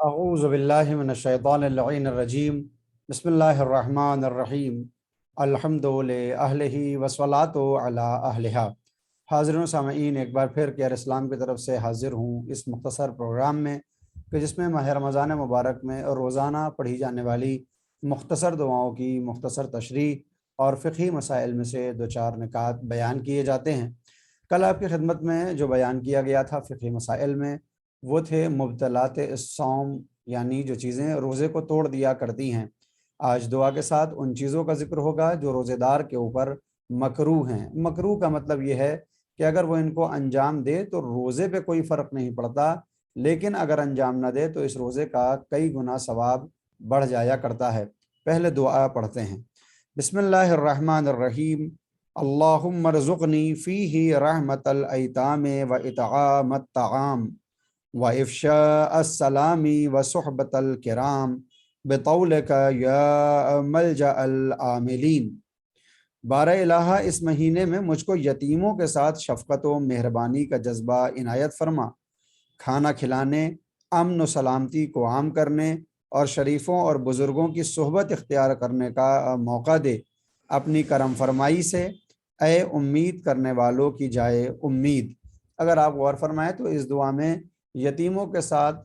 अऊज़ु बिल्लाहि मिनश्शैतानिर्रजीम बिस्मिल्लाहिर्रहमानिर्रहीम अल्हम्दुलिल्लाहि अहलिही वस्सलातु अला अहलिहा। हाज़िरीन सामईन, एक बार फिर केयर इस्लाम की तरफ से हाज़िर हूँ इस मुख्तसर प्रोग्राम में कि जिसमें माह रमज़ान मुबारक में रोज़ाना पढ़ी जाने वाली मुख्तसर दुआओं की मुख्तसर तशरीह और फ़िक़ही मसाइल में से दो चार निकात बयान किए जाते हैं। कल आपकी खिदमत में जो बयान किया गया था फ़िक़ही मसाइल में, वो थे मुब्तलात इस्सौम, यानी जो चीज़ें रोज़े को तोड़ दिया करती हैं। आज दुआ के साथ उन चीज़ों का ज़िक्र होगा जो रोज़ेदार के ऊपर मकरूह हैं। मकरूह का मतलब ये है कि अगर वो इनको अंजाम दे तो रोज़े पे कोई फ़र्क नहीं पड़ता, लेकिन अगर अंजाम ना दे तो इस रोज़े का कई गुना सवाब बढ़ जाया करता है। पहले दुआ पढ़ते हैं। बिस्मिल्लाहिर्रहमानिर्रहीम। अल्लाहुम्मरज़ुक़नी फ़ीही रहमतल अयतामे व इतआमत तआम व इफ़शा अस्सलामी व सुहबतल किराम बितौलिक या मलजा अल आमिलीन। बारह इलाहा, इस महीने में मुझको यतीमों के साथ शफ़क़त व मेहरबानी का जज्बा इनायत फरमा, खाना खिलाने, अमन व सलामती को आम करने और शरीफों और बुज़ुर्गों की सोहबत इख्तियार करने का मौका दे। अपनी करम फरमाई से ए उम्मीद करने वालों की जाए उम्मीद। अगर आप गौर फरमाएँ तो इस दुआ में यतीमों के साथ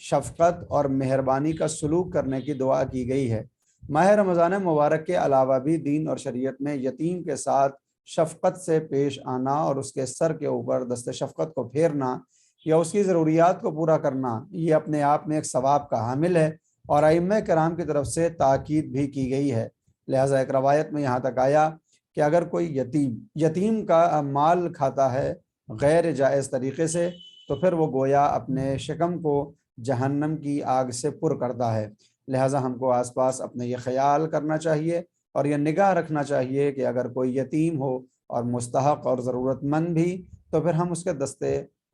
शफ़क़त और मेहरबानी का सलूक करने की दुआ की गई है। माह रमज़ान मुबारक के अलावा भी दीन और शरीयत में यतीम के साथ शफ़क़त से पेश आना और उसके सर के ऊपर दस्ते शफ़क़त को फेरना या उसकी ज़रूरियात को पूरा करना, ये अपने आप में एक सवाब का हामिल है और अइम्मा किराम की तरफ से ताकीद भी की गई है। लिहाजा एक रवायत में यहाँ तक आया कि अगर कोई यतीम का माल खाता है गैर जायज़ तरीक़े से, तो फिर वो गोया अपने शिकम को जहन्नम की आग से पुर करता है। लिहाजा हमको आसपास अपने ये ख्याल करना चाहिए और ये निगाह रखना चाहिए कि अगर कोई यतीम हो और मुस्तहक़ और ज़रूरतमंद भी, तो फिर हम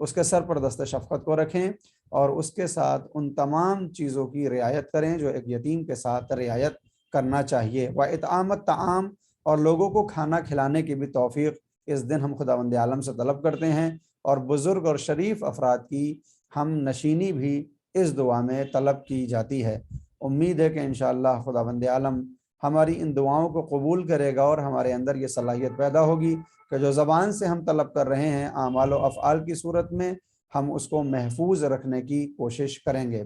उसके सर पर दस्ते शफ़क़त को रखें और उसके साथ उन तमाम चीज़ों की रियायत करें जो एक यतीम के साथ रियायत करना चाहिए। व इतआमत तआम, और लोगों को खाना खिलाने की भी तौफ़ीक़ इस दिन हम खुदावंद आलम से तलब करते हैं और बुज़ुर्ग और शरीफ अफराद की हम नशीनी भी इस दुआ में तलब की जाती है। उम्मीद है कि इंशाअल्लाह खुदावंद आलम हमारी इन दुआओं को कबूल करेगा और हमारे अंदर ये सलाहियत पैदा होगी कि जो ज़बान से हम तलब कर रहे हैं आमाल व अफ़आल की सूरत में हम उसको महफूज रखने की कोशिश करेंगे।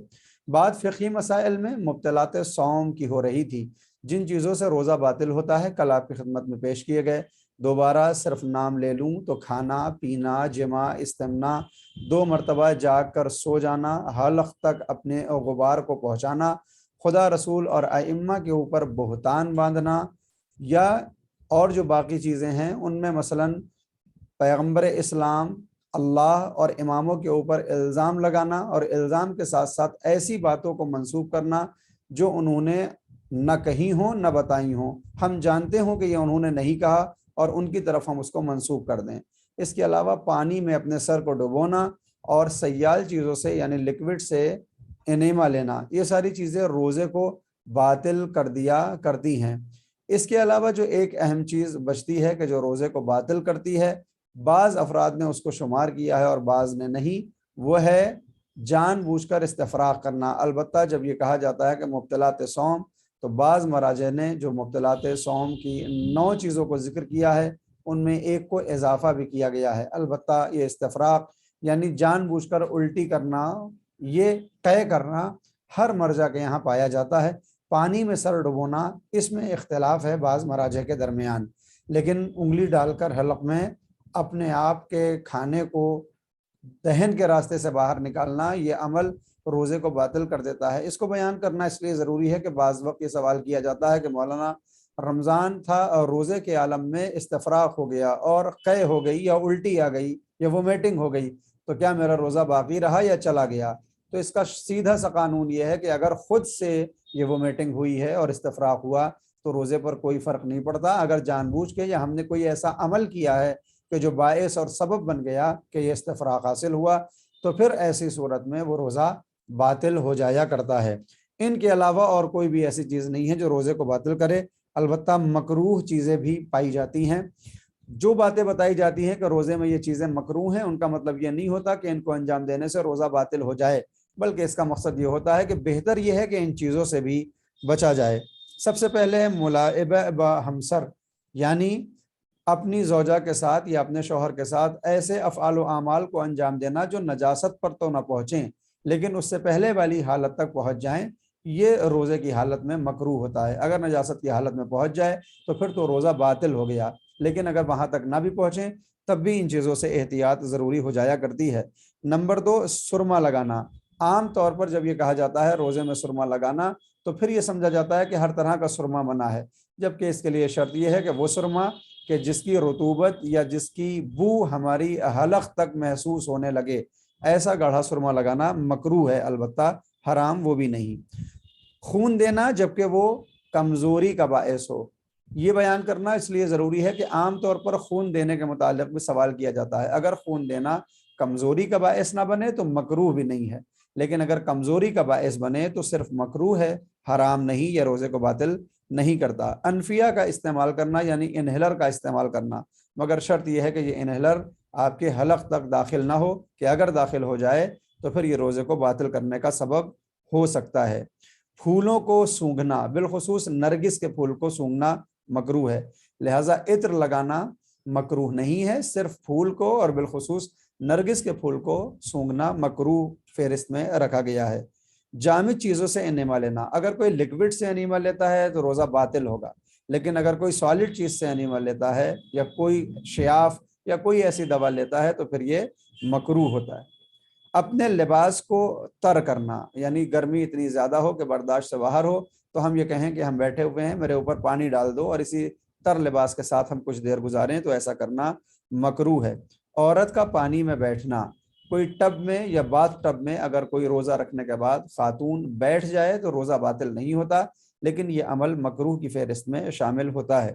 बात फ़िक़ही मसाइल में मुब्तलात सौम की हो रही थी, जिन चीज़ों से रोज़ा बातिल होता है कल आपकी खिदमत में पेश किए गए। दोबारा सिर्फ नाम ले लूँ तो खाना पीना, जिमा, इस्तिमना, 2 मरतबा जाग कर सो जाना, हलक़ तक अपने गुबार को पहुँचाना, खुदा रसूल और अइम्मा के ऊपर बुहतान बांधना, या और जो बाकी चीज़ें हैं उनमें मसलन पैगम्बर इस्लाम, अल्लाह और इमामों के ऊपर इल्ज़ाम लगाना और इल्ज़ाम के साथ साथ ऐसी बातों को मंसूब करना जो उन्होंने न कही हों न बताई हों, हम जानते हों कि ये उन्होंने नहीं कहा और उनकी तरफ हम उसको मंसूब कर दें। इसके अलावा पानी में अपने सर को डुबोना और सयाल चीज़ों से यानी लिक्विड से एनेमा लेना, ये सारी चीज़ें रोज़े को बातिल कर दिया करती हैं। इसके अलावा जो एक अहम चीज़ बचती है कि जो रोज़े को बातिल करती है, बाज़ अफराद ने उसको शुमार किया है और बाज़ ने नहीं, वो है जानबूझकर इस्तिफ़राग करना। अलबत्ता जब ये कहा जाता है कि मुब्तलात सौम, तो बाज़ मराजे ने जो मुब्तलात सौम की 9 चीज़ों को ज़िक्र किया है उनमें एक को इजाफ़ा भी किया गया है। अलबत्ता ये इस्तिफ़राग यानी जानबूझकर उल्टी करना, ये तय करना हर मर्जा के यहाँ पाया जाता है। पानी में सर डुबोना, इसमें इख्तिलाफ़ है बाज़ मराजे के दरमियान, लेकिन उंगली डालकर हलक़ में अपने आप के खाने को दहन के रास्ते से बाहर निकालना, ये अमल रोज़े को बातिल कर देता है। इसको बयान करना इसलिए ज़रूरी है कि बाज़ वक्त ये सवाल किया जाता है कि मौलाना, रमज़ान था और रोज़े के आलम में इस्तिफ़राग हो गया और क़य हो गई या उल्टी आ गई या वोमिटिंग हो गई, तो क्या मेरा रोज़ा बाकी रहा या चला गया? तो इसका सीधा सा कानून ये है कि अगर ख़ुद से ये वोमिटिंग हुई है और इस्तिफ़राग हुआ तो रोज़े पर कोई फ़र्क नहीं पड़ता। अगर जानबूझ के या हमने कोई ऐसा अमल किया है कि जो बायस और सबब बन गया कि ये इस्तिफ़राग हासिल हुआ, तो फिर ऐसी सूरत में वो रोज़ा बातिल हो जाया करता है। इनके अलावा और कोई भी ऐसी चीज़ नहीं है जो रोज़े को बातिल करे। अलबत्ता मकरूह चीज़ें भी पाई जाती हैं। जो बातें बताई जाती हैं कि रोज़े में ये चीज़ें मकरूह हैं, उनका मतलब ये नहीं होता कि इनको अंजाम देने से रोज़ा बातिल हो जाए। بلکہ اس کا مقصد یہ ہوتا ہے کہ بہتر یہ ہے کہ ان چیزوں سے بھی بچا جائے۔ سب سے پہلے ہے ملاعبہ با ہمسر، یعنی اپنی زوجہ کے ساتھ یا اپنے شوہر کے ساتھ ایسے افعال و اعمال کو انجام دینا جو نجاست پر تو نہ پہنچیں لیکن اس سے پہلے والی حالت تک پہنچ جائیں، یہ روزے کی حالت میں مکروہ ہوتا ہے۔ اگر نجاست کی حالت میں پہنچ جائے تو پھر تو روزہ باطل ہو گیا، لیکن اگر وہاں تک نہ بھی پہنچیں تب بھی ان چیزوں سے احتیاط ضروری ہو جایا کرتی ہے۔ نمبر 2، سرما لگانا۔ عام طور پر جب یہ کہا جاتا ہے روزے میں سرما لگانا تو پھر یہ سمجھا جاتا ہے کہ ہر طرح کا سرما منع ہے، جبکہ اس کے لیے شرط یہ ہے کہ وہ سرما کہ جس کی رطوبت یا جس کی بو ہماری حلق تک محسوس ہونے لگے، ایسا گاڑھا سرما لگانا مکروہ ہے، البتہ حرام وہ بھی نہیں۔ خون دینا جبکہ وہ کمزوری کا باعث ہو، یہ بیان کرنا اس لیے ضروری ہے کہ عام طور پر خون دینے کے متعلق بھی سوال کیا جاتا ہے۔ اگر خون دینا کمزوری کا باعث نہ بنے تو مکروہ بھی نہیں ہے، لیکن اگر کمزوری کا باعث بنے تو صرف مکروہ ہے، حرام نہیں، یا روزے کو باطل نہیں کرتا۔ انفیہ کا استعمال کرنا یعنی انہیلر کا استعمال کرنا، مگر شرط یہ ہے کہ یہ انہیلر آپ کے حلق تک داخل نہ ہو، کہ اگر داخل ہو جائے تو پھر یہ روزے کو باطل کرنے کا سبب ہو سکتا ہے۔ پھولوں کو سونگھنا، بالخصوص نرگس کے پھول کو سونگھنا مکروہ ہے، لہٰذا عطر لگانا مکروہ نہیں ہے، صرف پھول کو اور بالخصوص نرگس کے پھول کو سونگھنا مکروہ فہرست میں رکھا گیا ہے۔ جامد چیزوں سے انیما لینا، اگر کوئی لکوڈ سے انیما لیتا ہے تو روزہ باطل ہوگا، لیکن اگر کوئی سالڈ چیز سے انیما لیتا ہے یا کوئی شیاف یا کوئی ایسی دوا لیتا ہے تو پھر یہ مکروہ ہوتا ہے۔ اپنے لباس کو تر کرنا، یعنی گرمی اتنی زیادہ ہو کہ برداشت سے باہر ہو تو ہم یہ کہیں کہ ہم بیٹھے ہوئے ہیں، میرے اوپر پانی ڈال دو، اور اسی تر لباس کے ساتھ ہم کچھ دیر گزاریں، تو ایسا کرنا مکروہ ہے۔ عورت کا پانی میں بیٹھنا، کوئی ٹب میں یا باتھ ٹب میں اگر کوئی روزہ رکھنے کے بعد خاتون بیٹھ جائے تو روزہ باطل نہیں ہوتا، لیکن یہ عمل مکروہ کی فہرست میں شامل ہوتا ہے۔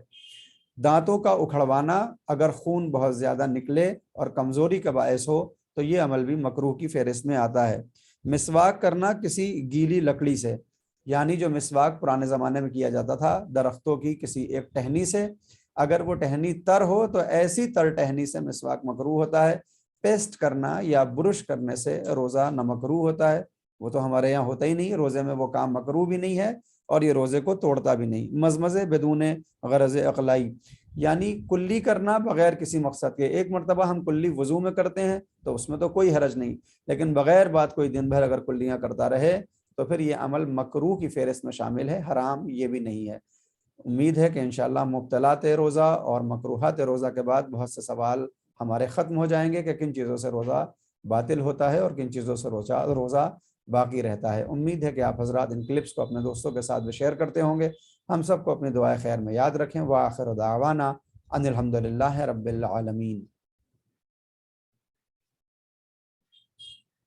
دانتوں کا اکھڑوانا، اگر خون بہت زیادہ نکلے اور کمزوری کا باعث ہو تو یہ عمل بھی مکروہ کی فہرست میں آتا ہے۔ مسواک کرنا کسی گیلی لکڑی سے، یعنی جو مسواک پرانے زمانے میں کیا جاتا تھا درختوں کی کسی ایک ٹہنی سے، اگر وہ ٹہنی تر ہو تو ایسی تر ٹہنی سے مسواک مکروہ ہوتا ہے۔ پیسٹ کرنا یا برش کرنے سے روزہ نہ مکروہ ہوتا ہے، وہ تو ہمارے یہاں ہوتا ہی نہیں، روزے میں وہ کام مکروہ بھی نہیں ہے اور یہ روزے کو توڑتا بھی نہیں۔ مزمزے بدون غرض اقلائی، یعنی کلی کرنا بغیر کسی مقصد کے، ایک مرتبہ ہم کلی وضو میں کرتے ہیں تو اس میں تو کوئی حرج نہیں، لیکن بغیر بات کوئی دن بھر اگر کلیاں کرتا رہے تو پھر یہ عمل مکروہ کی فہرست میں شامل ہے، حرام یہ بھی نہیں ہے۔ امید ہے کہ انشاءاللہ مبطلات روزہ اور مکروہات روزہ کے بعد بہت سے سوال ہمارے ختم ہو جائیں گے کہ کن چیزوں سے روزہ باطل ہوتا ہے اور کن چیزوں سے روزہ باقی رہتا ہے۔ امید ہے کہ آپ حضرات ان کلپس کو اپنے دوستوں کے ساتھ بھی شیئر کرتے ہوں گے۔ ہم سب کو اپنی دعائے خیر میں یاد رکھیں۔ وآخر دعوانا ان الحمد للہ رب العالمین۔